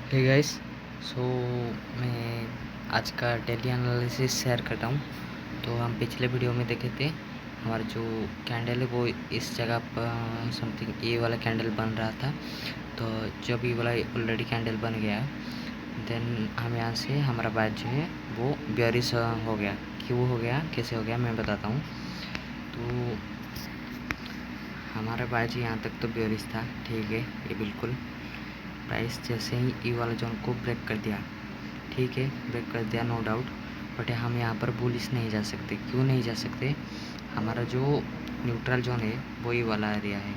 Hey guys. सो मैं आज का डेली एनालिसिस शेयर करता हूँ। तो हम पिछले वीडियो में देखे थे हमारा जो कैंडल है वो इस जगह पर समथिंग ये वाला कैंडल बन रहा था। तो जब ये वाला ऑलरेडी कैंडल बन गया देन हम यहाँ से हमारा बात जो है वो बेयरिश हो गया। क्यों हो गया, कैसे हो गया, मैं बताता हूँ। तो हमारा बात यहाँ तक तो बेयरिश था, ठीक है, ये बिल्कुल प्राइस जैसे ही ई वाला जोन को ब्रेक कर दिया, ठीक है, ब्रेक कर दिया नो डाउट। बट हम यहाँ पर बुलिश नहीं जा सकते। क्यों नहीं जा सकते? हमारा जो न्यूट्रल जोन है वो ये वाला एरिया है।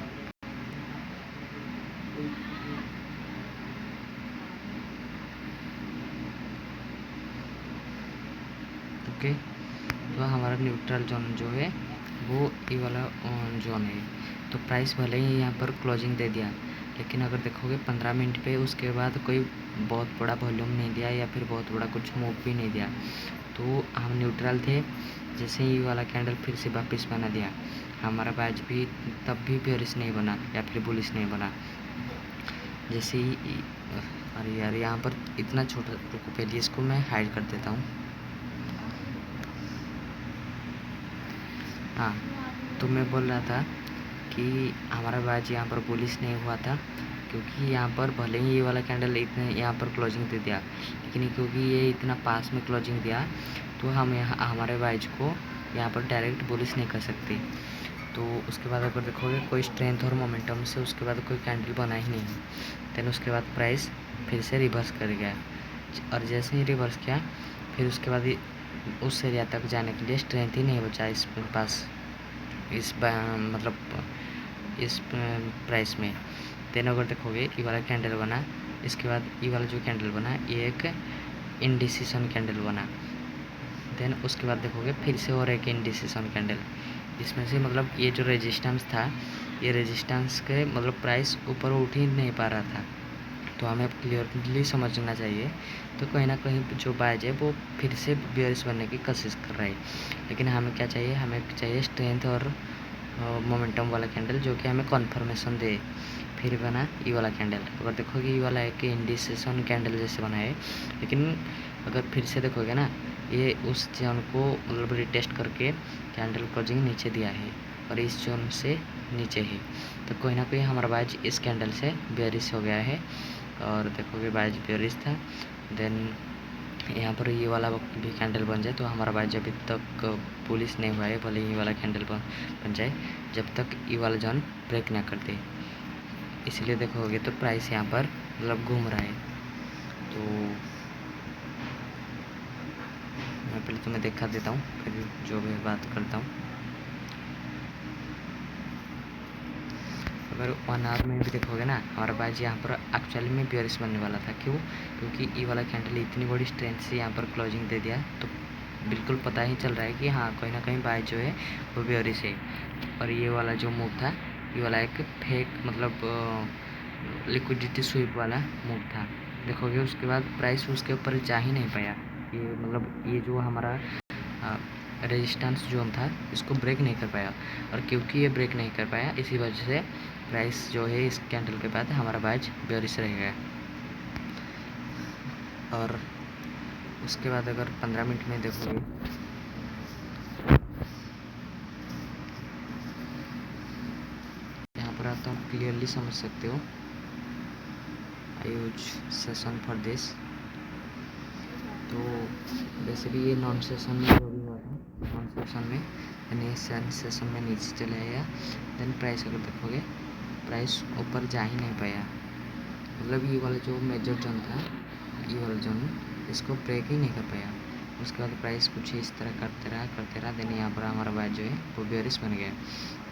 ओके, तो हमारा न्यूट्रल जोन जो है वो ये वाला जोन है। तो प्राइस भले ही यहाँ पर क्लोजिंग दे दिया, लेकिन अगर देखोगे 15 मिनट पे उसके बाद कोई बहुत बड़ा वॉल्यूम नहीं दिया या फिर बहुत बड़ा कुछ मूव भी नहीं दिया। तो हम न्यूट्रल थे। जैसे ही वाला कैंडल फिर से वापस बना दिया, हमारा बैच भी तब भी बेयरिश नहीं बना या फिर बुलिश नहीं बना। जैसे ही अरे यार, यहाँ पर इतना छोटा, रुको पहले इसको मैं हाइड कर देता हूँ। हाँ, तो मैं बोल रहा था कि हमारा बैच यहाँ पर बुलिश नहीं हुआ था, क्योंकि यहाँ पर भले ही ये वाला कैंडल इतने यहाँ पर क्लोजिंग दे दिया, लेकिन क्योंकि ये इतना पास में क्लोजिंग दिया तो हम यहाँ हमारे बैच को यहाँ पर डायरेक्ट बुलिश नहीं कर सकते। तो उसके बाद अगर देखोगे कोई स्ट्रेंथ और मोमेंटम से उसके बाद कोई कैंडल बना ही नहीं। देन उसके बाद प्राइस फिर से रिवर्स कर गया, और जैसे ही रिवर्स किया फिर उसके बाद उस एरिया तक जाने के लिए स्ट्रेंथ ही नहीं बचा इस पास, मतलब इस प्राइस में। देन अगर देखोगे ये वाला कैंडल बना, इसके बाद ये वाला जो कैंडल बना ये एक इंडिसिशन कैंडल बना। देन उसके बाद देखोगे फिर से और एक इंडिसिशन कैंडल। इसमें से मतलब ये जो रेजिस्टेंस था, ये रेजिस्टेंस के मतलब प्राइस ऊपर उठ ही नहीं पा रहा था। तो हमें क्लियरली समझना चाहिए। तो कहीं ना कहीं जो बायज है वो फिर से बेयरिश बनने की कोशिश कर रहा है, लेकिन हमें क्या चाहिए? हमें चाहिए स्ट्रेंथ और मोमेंटम वाला कैंडल जो कि हमें कॉन्फर्मेशन दे। फिर बना ये वाला कैंडल। अगर देखोगे ये वाला एक इंडिसेशन कैंडल जैसे बना है, लेकिन अगर फिर से देखोगे ना, ये उस जोन को मतलब रिटेस्ट करके कैंडल क्लोजिंग नीचे दिया है और इस जोन से नीचे है। तो कोई ना कोई हमारा बाज इस कैंडल से बेयरिश हो गया है, और देखोगे बाज बेयरिश था। देन यहाँ पर ये वाला भी कैंडल बन जाए तो हमारा बाज अभी तक पुलिस नहीं हुआ है, भले ये वाला कैंडल बन जाए, जब तक ये वाला जोन ब्रेक ना कर दे। इसलिए देखोगे तो प्राइस यहाँ पर मतलब घूम रहा है। तो मैं पहले तुम्हें दिखा देता हूँ, फिर जो भी बात करता हूँ। अगर 1 आवर में भी देखोगे ना, हमारा बाज यहाँ पर एक्चुअली में बेयरिश बनने वाला था। क्यों? क्योंकि ये वाला कैंडल इतनी बड़ी स्ट्रेंथ से यहाँ पर क्लोजिंग दे दिया, तो बिल्कुल पता ही चल रहा है कि हाँ कहीं ना कहीं बाज जो है वो बेयरिश है। और ये वाला जो मूव था, ये वाला एक फेक मतलब लिक्विडिटी स्वीप वाला मूव था। देखोगे उसके बाद प्राइस उसके ऊपर जा ही नहीं पाया। ये मतलब ये जो हमारा रेजिस्टेंस जोन था इसको ब्रेक नहीं कर पाया, और क्योंकि ये ब्रेक नहीं कर पाया इसी वजह से प्राइस जो है इस कैंडल के बाद हमारा बाज बेयरिश रह गया। और उसके बाद अगर 15 मिनट में देखोगे, यहाँ पर आता हूँ, क्लियरली समझ सकते हो। आई यूज सेशन फॉर दिस। तो वैसे भी ये नॉन सेशन में जो भी हुआ था, नॉन सेशन में यानी सेशन में नीचे चले आया। देन प्राइस अगर देखोगे प्राइस ऊपर जा ही नहीं पाया। मतलब ये वाला जो मेजर जोन था, ये वाला जोन इसको ब्रेक ही नहीं कर पाया। उसके बाद प्राइस कुछ इस तरह करते रहा। देन यहाँ पर हमारा बात जो है वो बेयरिश बन गया।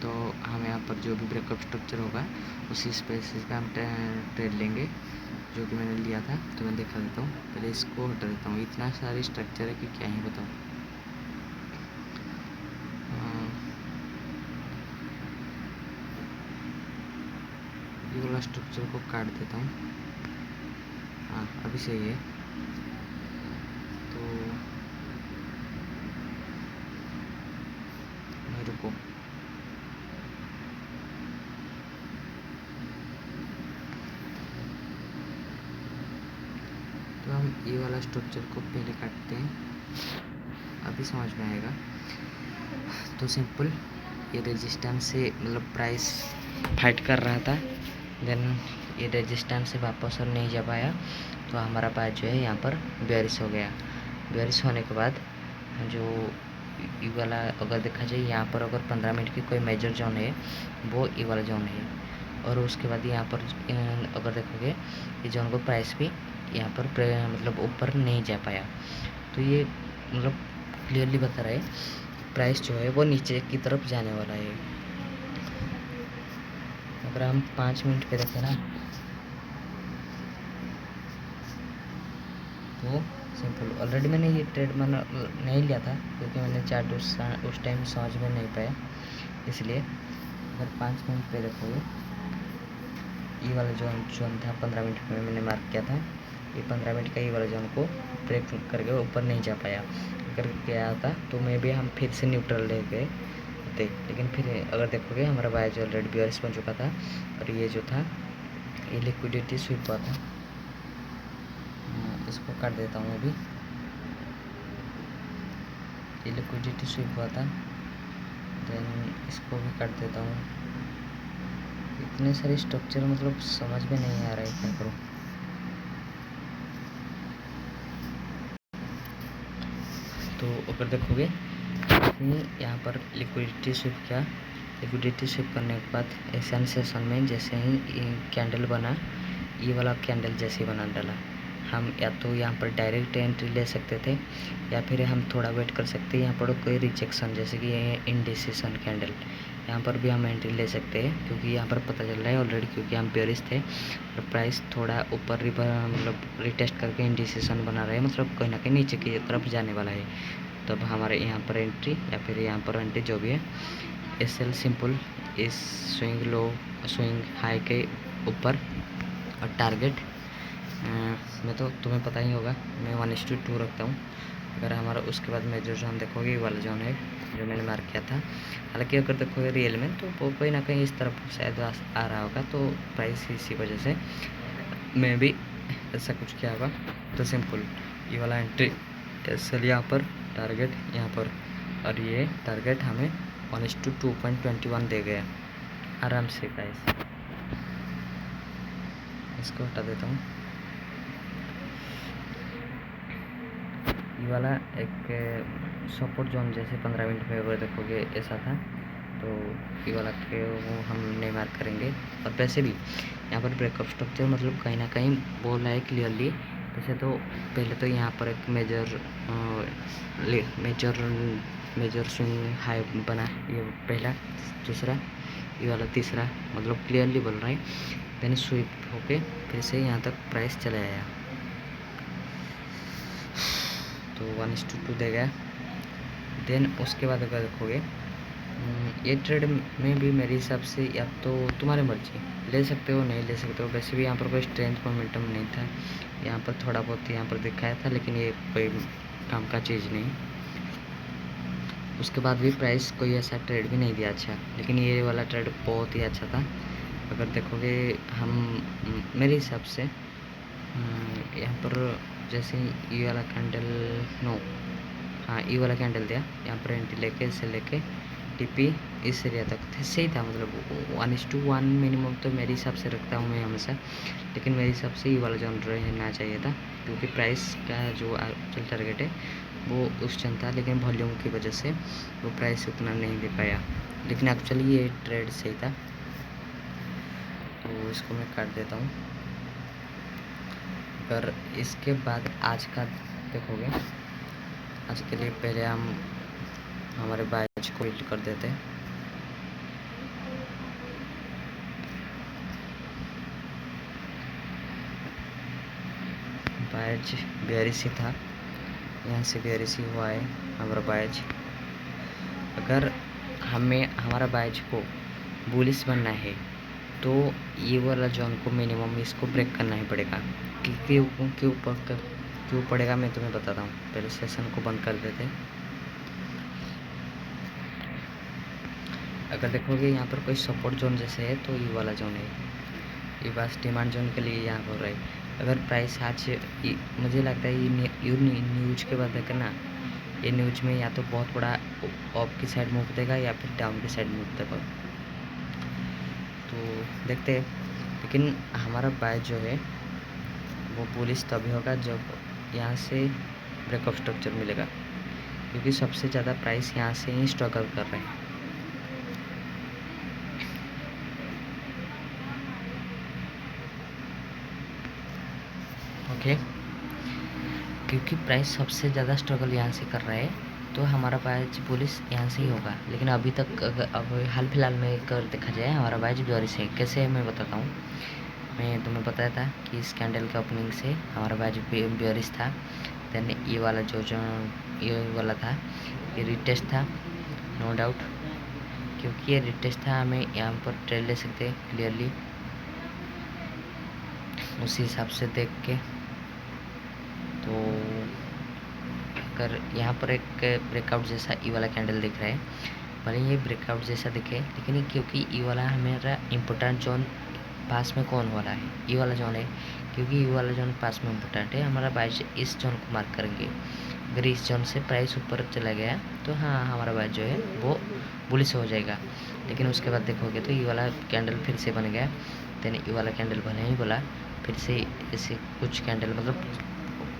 तो हम यहाँ पर जो भी ब्रेकअप स्ट्रक्चर होगा उसी स्पेसिस पे हम ट्रेड लेंगे, जो कि मैंने लिया था। तो मैं दिखा देता हूँ, पहले इसको हटा देता हूँ। इतना सारी स्ट्रक्चर है कि क्या ही बताऊँ। ये वाला स्ट्रक्चर को काट देता हूँ। हाँ, अभी सही है। तो रुको, तो हम ये वाला स्ट्रक्चर को पहले काटते हैं, अभी समझ में आएगा। तो सिंपल ये रेजिस्टेंस से मतलब प्राइस फाइट कर रहा था, देन ये रेजिस्टेंस से वापस और नहीं जा पाया, तो हमारा प्राइस जो है यहाँ पर बेयरिश हो गया। बेयरिश होने के बाद जो ये वाला अगर देखा जाए यहाँ पर अगर 15 मिनट की कोई मेजर जोन है वो ये वाला जोन है, और उसके बाद यहाँ पर अगर देखोगे ये जोन को प्राइस भी यहाँ पर मतलब ऊपर नहीं जा पाया। तो ये मतलब क्लियरली बता रहा है प्राइस जो है वो नीचे की तरफ जाने वाला है। अगर हम 5 मिनट पे देखें ना तो सिंपल ऑलरेडी मैंने ये ट्रेड नहीं लिया था क्योंकि मैंने चार्ट उस टाइम समझ में नहीं पाया, इसलिए अगर 5 मिनट पे देखोगे ये वाला जोन था 15 मिनट में मैंने मार्क किया था, ये 15 मिनट का ये वाला जोन को ब्रेक करके ऊपर नहीं जा पाया। अगर गया था तो मे भी हम फिर से न्यूट्रल ले गए थे, लेकिन फिर अगर देखोगे हमारा बाय जो ऑलरेडी बेयरिश बन चुका था, और ये जो था ये लिक्विडिटी स्वीप हुआ था। इसको काट देता हूँ अभी, ये लिक्विडिटी स्वीप हुआ था, देन इसको भी काट देता हूँ। इतने सारे स्ट्रक्चर मतलब समझ में नहीं आ रहा है क्या करूँ। तो अगर देखोगे यहाँ पर लिक्विडिटी स्वीप किया, लिक्विडिटी स्वीप करने के बाद एशियन सेशन में जैसे ही कैंडल बना, ये वाला कैंडल जैसे ही बना डाला, हम या तो यहाँ पर डायरेक्ट एंट्री ले सकते थे या फिर हम थोड़ा वेट कर सकते हैं। यहाँ पर कोई रिजेक्शन जैसे कि ये इंडिसिशन कैंडल, यहाँ पर भी हम एंट्री ले सकते हैं क्योंकि यहाँ पर पता चल रहा है ऑलरेडी, क्योंकि हम बेयरिश थे और प्राइस थोड़ा ऊपर मतलब रिटेस्ट करके इंडिसिशन बना रहे हैं, मतलब कहीं ना कहीं नीचे की तरफ जाने वाला है। तब हमारे यहाँ पर एंट्री या फिर यहाँ पर एंट्री जो भी है, एसएल सिंपल इस स्विंग लो स्विंग हाई के ऊपर, और टारगेट मैं तो तुम्हें पता ही होगा मैं 1:2 रखता हूँ। अगर हमारा उसके बाद मेजर जोन देखोगे ये वाला जोन है जो मैंने मार्क किया था। हालांकि अगर देखोगे रियल में तो वो कोई ना कहीं इस तरफ शायद आ रहा होगा, तो प्राइस इसी वजह से मैं भी ऐसा कुछ किया होगा। तो सिंपल ये वाला एंट्री एसएल यहाँ पर, टारगेट यहाँ पर, और ये टारगेट हमें 1:2.21 दे गया आराम से प्राइस। इसको हटा देता हूँ। ये वाला एक सपोर्ट जोन जैसे 15 मिनट में अगर देखोगे ऐसा था, तो ये वाला के वो हम नहीं मार्क करेंगे। और वैसे भी यहाँ पर ब्रेकअप स्ट्रक्चर मतलब कहीं ना कहीं बोल रहा है क्लियरली। वैसे तो पहले तो यहाँ पर एक मेजर स्विंग हाई बना, ये पहला, दूसरा, ये वाला तीसरा, मतलब क्लियरली बोल रहा है। देन स्वीप होके फिर से यहाँ तक प्राइस चला आया, तो 1:2 दे गया। देन उसके बाद अगर देखोगे ये ट्रेड में भी मेरे हिसाब से या तो तुम्हारे मर्जी ले सकते हो, नहीं ले सकते हो। वैसे भी यहाँ पर कोई स्ट्रेंथ मोमेंटम नहीं था, यहाँ पर थोड़ा बहुत यहाँ पर दिखाया था, लेकिन ये कोई काम का चीज़ नहीं। उसके बाद भी प्राइस कोई ऐसा ट्रेड भी नहीं दिया अच्छा, लेकिन ये वाला ट्रेड बहुत ही अच्छा था। अगर देखोगे हम मेरे हिसाब से यहाँ पर जैसे ये वाला कैंडल ये वाला कैंडल दिया, यहाँ पर एंट्री लेके इसे लेके टीपी इस एरिया तक सही था, मतलब 1:1 मिनिमम तो मेरे हिसाब से रखता हूँ मैं हमेशा। लेकिन मेरे हिसाब से ये वाला जोन रहना चाहिए था, क्योंकि प्राइस का जो एक्चुअल टारगेट है वो उस जन था, लेकिन वॉल्यूम की वजह से वो प्राइस उतना नहीं दे पाया। लेकिन एक्चुअली ये ट्रेड सही था, तो इसको मैं काट देता हूँ। अगर इसके बाद आज का देखोगे, आज के लिए पहले हम हमारे बैच को हिट कर देते हैं। बैच बेयरिश ही था, यहाँ से बेयरिश ही हुआ है हमारा बैच। अगर हमें हमारा बैच को बुलिश बनना है तो ये वाला जोन को मिनिमम इसको ब्रेक करना ही पड़ेगा। क्यों पड़ेगा मैं तुम्हें बताता हूँ। पहले सेशन को बंद कर देते हैं। अगर देखोगे यहाँ पर कोई सपोर्ट जोन जैसे है तो ये वाला जोन है, ये बस डिमांड जोन के लिए यहाँ हो रहा है। अगर प्राइस आज मुझे लगता है ये न्यूज के बाद देखकर ना, ये न्यूज में या तो बहुत बड़ा अप की साइड मूव देगा या फिर डाउन की साइड मूव देगा, तो देखते हैं। लेकिन हमारा बाय जो है वो बुलिश तभी होगा जब यहाँ से ब्रेकअप स्ट्रक्चर मिलेगा, क्योंकि सबसे ज़्यादा प्राइस यहाँ से ही स्ट्रगल कर रहे हैं। ओके, क्योंकि प्राइस सबसे ज़्यादा स्ट्रगल यहाँ से कर रहा है, तो हमारा बायज बुलिश यहाँ से ही होगा। लेकिन अभी तक अब हाल फिलहाल में कर देखा जाए हमारा बायज बेयरिश है। कैसे है मैं बताता हूँ। मैं तुम्हें बताया था कि इस कैंडल के ओपनिंग से हमारा बायज बेयरिश था। देन ये वाला जो ये वाला था, ये रिटेस्ट था नो डाउट, क्योंकि ये रिटेस्ट था। हमें यहाँ पर ट्रेड ले सकते हैं क्लियरली उसी हिसाब से देख के। तो अगर यहाँ पर एक ब्रेकआउट जैसा ई वाला कैंडल दिख रहा है, भले ये ब्रेकआउट जैसा दिखे, लेकिन क्योंकि ई वाला हमारा इम्पोर्टेंट जोन पास में कौन वाला है, ई वाला जोन है, क्योंकि ई वाला जोन पास में इम्पोर्टेंट है। हमारा बाइज इस जोन को मार्क करेंगे। अगर इस जोन से प्राइस ऊपर चला गया तो हाँ हमारा बाइज जो है वो बुलिश हो जाएगा। लेकिन उसके बाद देखोगे तो ई वाला कैंडल फिर से बन गया। देन ई वाला कैंडल भले ही बोला, फिर से ऐसे कुछ कैंडल, मतलब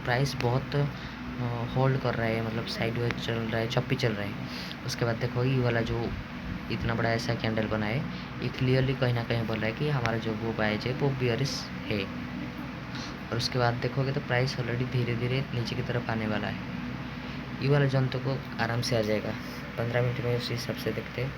प्राइस बहुत होल्ड कर रहा है, मतलब साइडवेज चल रहा है, चप्पी चल रहा है। उसके बाद देखो ये वाला जो इतना बड़ा ऐसा कैंडल बना है, ये क्लियरली कहीं ना कहीं बोल रहा है कि हमारा जो वो बाइज है वो बियरिश है। और उसके बाद देखोगे तो प्राइस ऑलरेडी धीरे धीरे नीचे की तरफ आने वाला है। ये वाला जोन तो को आराम से आ जाएगा 15 मिनट में, उसी हिसाब से देखते हैं।